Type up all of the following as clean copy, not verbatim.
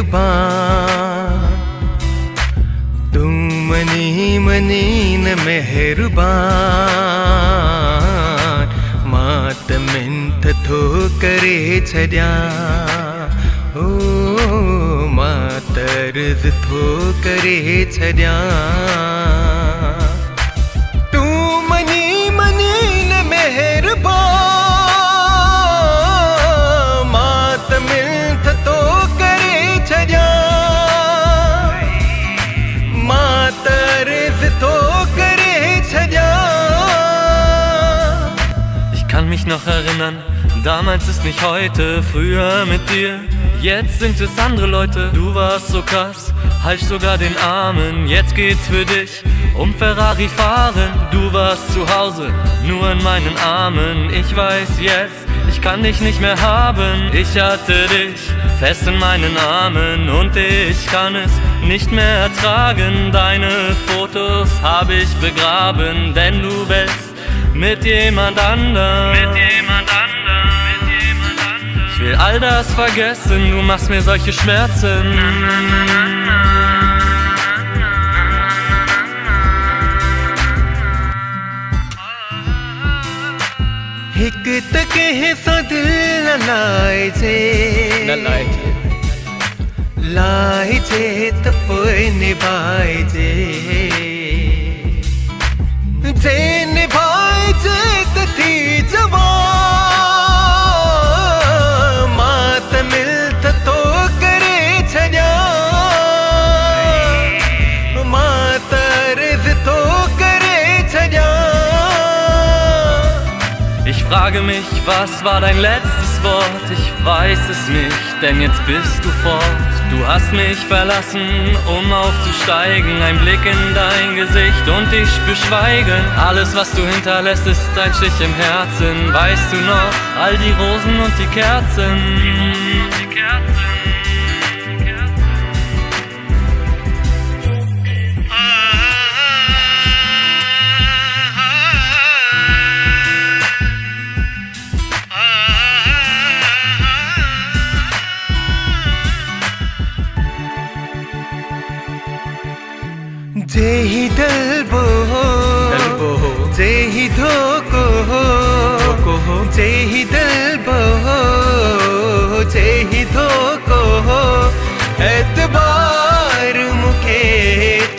मेहरबान, तू money money न मेहरबान, मात मिंथ थो करे छड्या, ओ मात अर्ज़ थो करे छड्या। तू मनी मनी न मेहरबान, मात मिंथ थो करे छड्या, मात अर्ज़ थो करे छड्या। Ich kann mich noch erinnern, damals ist nicht heute, früher mit dir. Jetzt sind es andere Leute, du warst so krass, half sogar den Armen. Jetzt geht's für dich um Ferrari fahren. Du warst zu Hause, nur in meinen Armen. Ich weiß jetzt, ich kann dich nicht mehr haben. Ich hatte dich fest in meinen Armen und ich kann es nicht mehr ertragen. Deine Fotos habe ich begraben, denn du bist mit jemand anderem. Ich will all das vergessen, du machst mir solche Schmerzen. हिक तक है सो दिल न लाए जे, लाए जे त पोइ निभाए जे, जे निभाए जे त थी जवान, मात मिल्थ थो करे छड्या, मात अर्ज़ थो करे छड्या। Ich frage mich, was war dein letztes Wort? Ich weiß es nicht, denn jetzt bist du fort. Du hast mich verlassen, um aufzusteigen. Ein Blick in dein Gesicht und ich spür Schweigen. Alles, was du hinterlässt, ist ein Stich im Herzen. Weißt du noch, all die Rosen und die Kerzen? जे ही दलबो जे ही धोको हो, जे ही दलबो जे ही धोको हो, एतबार मुखे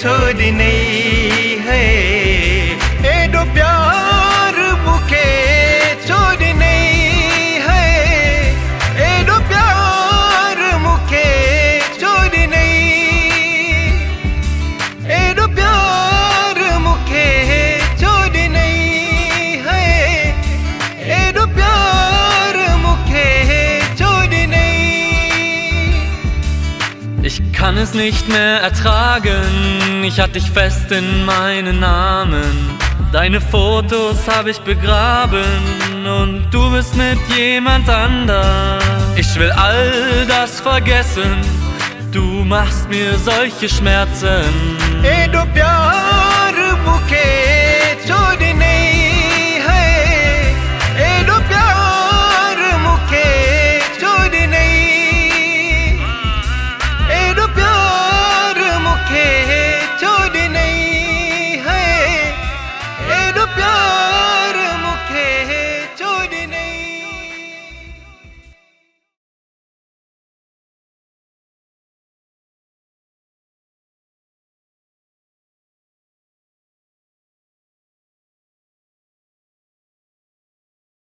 छोड़ नहीं है, एडो प्यार मुखे छोड़ नहीं है, एडो प्यार मुखे छोड़ नहीं, एडो प्यार मुखे छोड़ नहीं है, एडो प्यार मुखे छोड़ नहीं। Ich kann es nicht mehr ertragen, ich hatte dich fest in meinen Armen. Deine Fotos habe ich begraben und du bist mit jemand anderem. Ich will all das vergessen, du machst mir solche Schmerzen. एडो प्यार